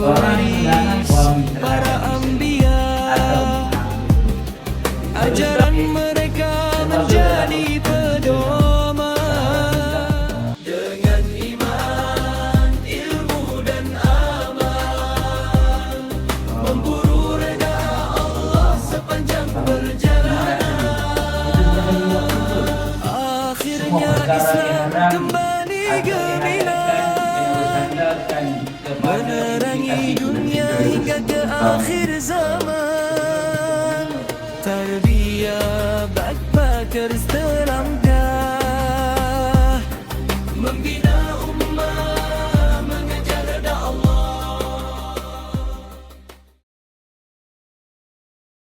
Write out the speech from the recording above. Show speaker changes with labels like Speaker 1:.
Speaker 1: waris para anbiya. Ajaran mereka menjadi pedoman. Dengan iman, ilmu dan amal, memburu reda Allah sepanjang perjalanan. Akhirnya Islam kembali gemilang, menerangi dunia hingga ke akhir zaman. Tarbiyah backpackers